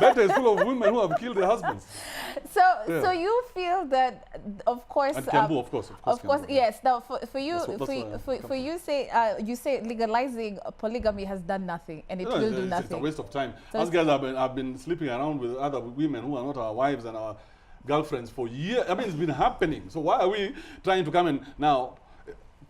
Beta is full of women who have killed their husbands. So, so you feel that, of course, and Kiambu, of course, Kiambu, yes. Now, for you, you say legalizing polygamy has done nothing, and it will do nothing. It's a waste of time. So Us guys have been sleeping around with other women who are not our wives and our girlfriends for years. I mean, it's been happening. So why are we trying to come and now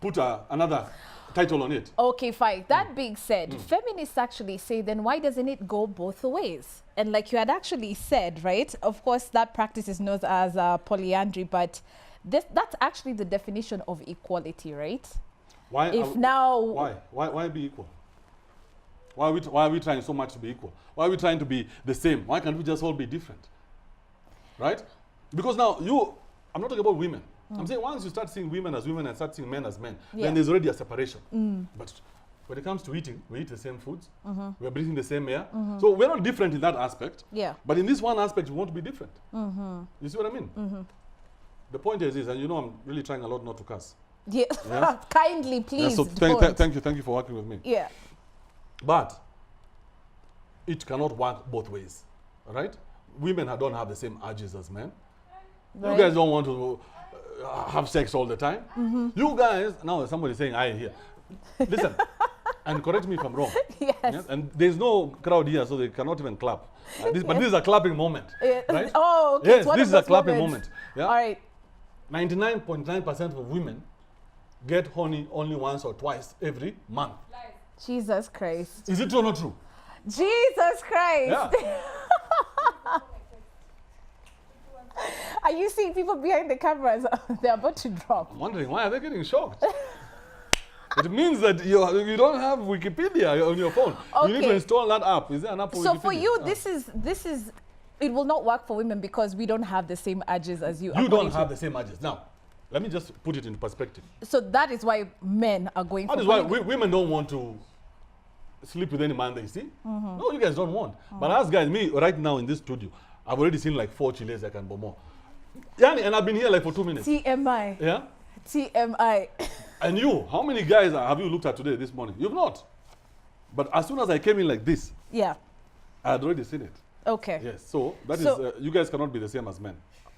put another title on it? Okay, fine. That being said, feminists actually say, then why doesn't it go both ways? And like you had actually said, right? Of course, that practice is known as polyandry, but that's actually the definition of equality, right? Why? Why be equal? Why are we trying so much to be equal? Why are we trying to be the same? Why can't we just all be different? Right? Because now I'm not talking about women. I'm saying once you start seeing women as women and start seeing men as men, then there's already a separation. But when it comes to eating, we eat the same foods, we're breathing the same air. So we're not different in that aspect. Yeah. But in this one aspect, we want to be different. You see what I mean? The point is, and you know I'm really trying a lot not to cuss. Yeah. Kindly, please. So thank you for working with me. Yeah. But it cannot work both ways, right? Women don't have the same urges as men. Right. You guys don't want to have sex all the time. You guys, now somebody saying I here. Listen, and correct me if I'm wrong. Yes. And there's no crowd here, so they cannot even clap. But this is a clapping moment, right? Oh, okay. Yes, this is a clapping moment. Yeah? All right. 99.9% of women get honey only once or twice every month. Jesus Christ. Is it true or not true? Jesus Christ. Yeah. Are you seeing people behind the cameras? They're about to drop. I'm wondering, why are they getting shocked? It means that you don't have Wikipedia on your phone. Okay. You need to install that app. Is there an app for Wikipedia? So for you, this is, it will not work for women because we don't have the same urges as you. You don't have the same urges. Now, let me just put it into perspective. So that is why men are going for That is why women don't want to sleep with any man they see. No, you guys don't want. But us guys, me right now in this studio, I've already seen like 4 chiles I can more. Yeah, and I've been here like for 2 minutes. TMI. Yeah? TMI. And you, how many guys have you looked at today, this morning? You've not. But as soon as I came in like this, yeah, I had already seen it. Okay. Yes, so that is, you guys cannot be the same as men.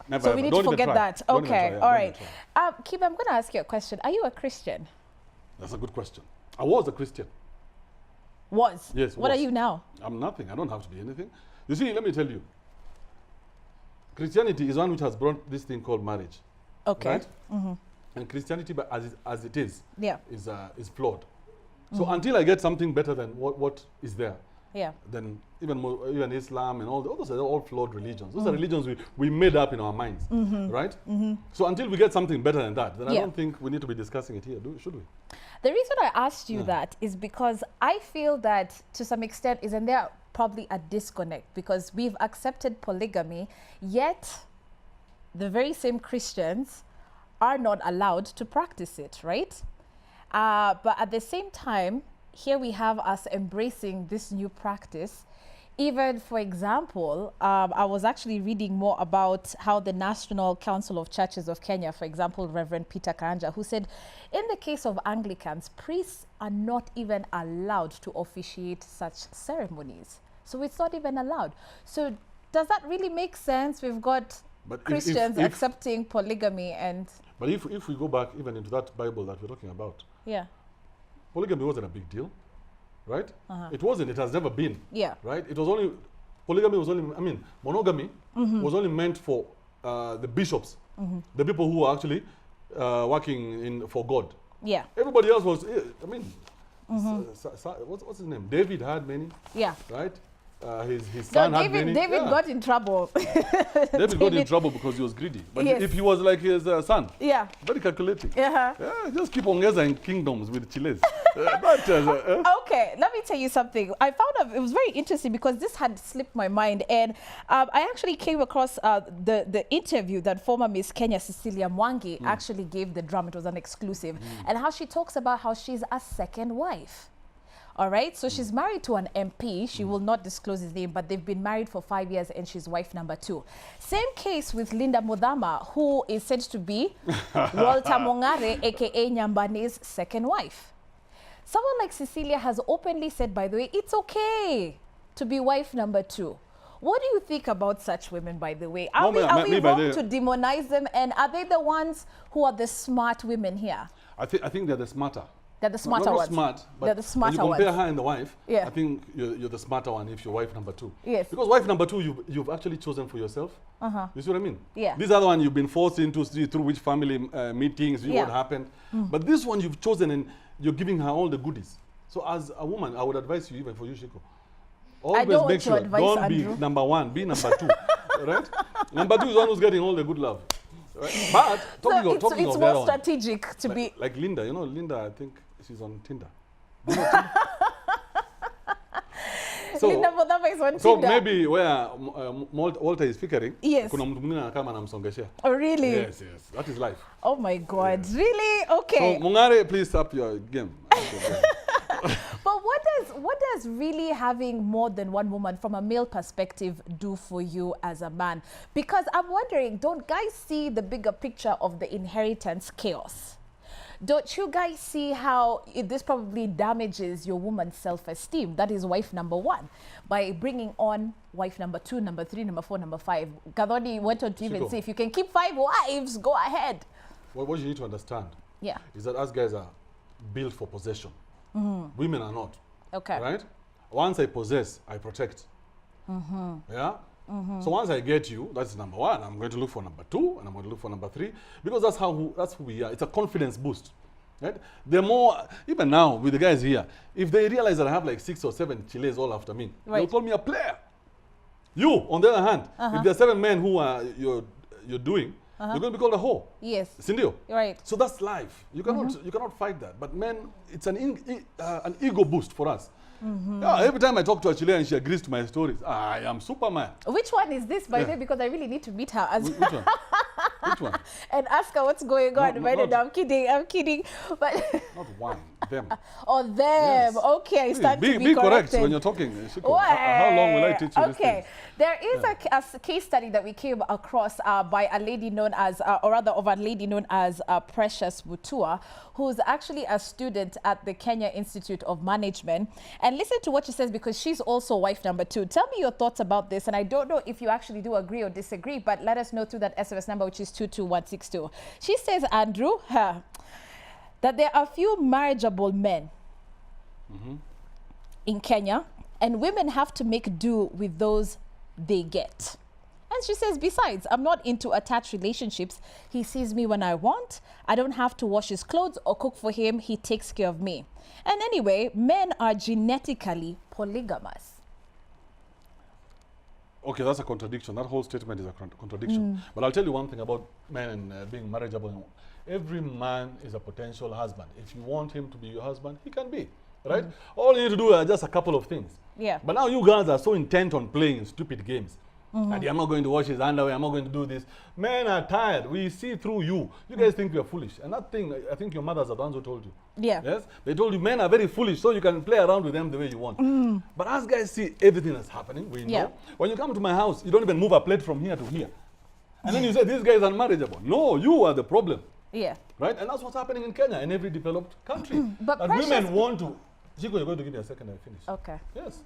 Never so ever. we need Don't to forget that. Okay, all right. Kibe, I'm going to ask you a question. Are you a Christian? That's a good question. I was a Christian. Was? Yes. What are you now? I'm nothing. I don't have to be anything. You see, let me tell you. Christianity is one which has brought this thing called marriage. Okay. Right? And Christianity, as it is, yeah, is flawed. So until I get something better than what is there, yeah, then even Islam and all those are all flawed religions. Those are religions we made up in our minds, right? So until we get something better than that, then I don't think we need to be discussing it here, should we? The reason I asked you that is because I feel that to some extent, isn't there probably a disconnect, because we've accepted polygamy, yet the very same Christians are not allowed to practice it, right? But at the same time, here we have us embracing this new practice. Even, for example, I was actually reading more about how the National Council of Churches of Kenya, for example, Reverend Peter Karanja, who said, in the case of Anglicans, priests are not even allowed to officiate such ceremonies. So it's not even allowed. So does that really make sense? We've got Christians accepting polygamy and... But if we go back even into that Bible that we're talking about, yeah, polygamy wasn't a big deal, right? It wasn't. It has never been. Yeah. Right? It was only, polygamy was only, I mean, monogamy was only meant for the bishops, the people who were actually working for God. Yeah. Everybody else was, I mean, what's his name? David had many. Yeah. Right? His son had many. David got in trouble. David got in trouble because he was greedy. But if he was like his son, very calculating. Yeah, just keep on getting kingdoms with chiles. Okay, let me tell you something. I found out it was very interesting because this had slipped my mind, and I actually came across the interview that former Miss Kenya Cecilia Mwangi actually gave the Drum. It was an exclusive, and how she talks about how she's a second wife. All right, so she's married to an MP. She will not disclose his name, but they've been married for 5 years and she's wife number 2. Same case with Linda Mudhama, who is said to be Walter Mongare, aka Nyambane's second wife. Someone like Cecilia has openly said, by the way, it's okay to be wife number 2. What do you think about such women, by the way? Are No, we wrong to demonize them? And are they the ones who are the smart women here? I think they're the smarter. They're the smarter ones. Not smart, but they're the smarter when you compare ones. her and the wife, Yeah. I think you're the smarter one if you're wife number 2. Yes. Because wife number 2, you've actually chosen for yourself. You see what I mean? Yeah. This other one, you've been forced into through which family meetings, what happened. But this one, you've chosen and you're giving her all the goodies. So as a woman, I would advise you, even for you, Shiko, always make sure, don't be number 1, be number 2. Right? Number 2 is the one who's getting all the good love. Right? But talking of it's more strategic to be like Linda. You know, Linda, I think she's on Tinder. So, Linda Bodhama is on so Tinder. maybe where Walter is figuring, Yes. kuna mtu mwingine anakama anamsongesha. Oh, really? Yes. That is life. Oh my God. Really? Okay. So Mungare, please up your game. But what does really having more than one woman from a male perspective do for you as a man? Because I'm wondering, don't guys see the bigger picture of the inheritance chaos? Don't you guys see how this probably damages your woman's self-esteem? That is wife number 1. By bringing on wife number 2, number 3, number 4, number 5. Gadoni went on to even say, if you can keep 5 wives, go ahead. What you need to understand is that us guys are built for possession. Women are not. Okay. Right? Once I possess, I protect. Yeah? So once I get you, that's number 1. I'm going to look for number 2, and I'm going to look for number 3, because that's who we are. It's a confidence boost. Right? The more, even now with the guys here, if they realize that I have like 6 or 7 chiles all after me, they'll call me a player. You, on the other hand, if there are 7 men who are you're doing, you're going to be called a whore. Yes. Sindio? Right. So that's life. You cannot fight that. But men, it's an ego boost for us. Yeah, every time I talk to a Chilean, she agrees to my stories. I am Superman. Which one is this, by the way? Because I really need to meet her. As Which one? Which one? And ask her what's going on. No, I'm kidding. But not one, them. Oh, them. Yes. Okay, I start to be correct corrected. when you're talking. Shiko. How long will I teach you this thing? There is a case study that we came across by a lady known as, or rather of a lady known as Precious Mutua, who's actually a student at the Kenya Institute of Management. And listen to what she says, because she's also wife number 2. Tell me your thoughts about this. And I don't know if you actually do agree or disagree, but let us know through that SMS number, which is 22162. She says, Andrew, that there are few marriageable men in Kenya, and women have to make do with those they get. And she says, besides, I'm not into attached relationships. He sees me when I want. I don't have to wash his clothes or cook for him. He takes care of me. And anyway, men are genetically polygamous. Okay, that's a contradiction. That whole statement is a contradiction. But I'll tell you one thing about men and being marriageable. Every man is a potential husband. If you want him to be your husband, he can be. Right? All you need to do are just a couple of things. Yeah. But now you guys are so intent on playing stupid games. And I'm not going to wash his underwear, I'm not going to do this. Men are tired. We see through you. You guys think we are foolish. And that thing, I think your mothers are the ones who told you. Yeah. Yes? They told you men are very foolish, so you can play around with them the way you want. But as guys see everything that's happening, we know. When you come to my house, you don't even move a plate from here to here. And then you say, these guys are unmarriageable. No, you are the problem. Yeah. Right? And that's what's happening in Kenya and every developed country. But that women want to... Chico, you're going to give me a second and finish. Okay. Yes.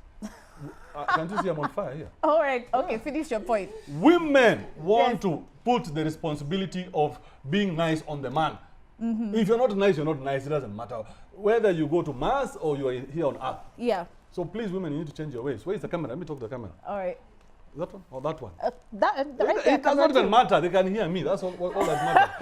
Can't you see I'm on fire here? All right. Okay, finish your point. Women want to put the responsibility of being nice on the man. If you're not nice, you're not nice. It doesn't matter. Whether you go to Mars or you are here on Earth. Yeah. So please, women, you need to change your ways. Where is the camera? Let me talk to the camera. All right. That one or that one? Right it does not even matter. They can hear me. That's all that matters.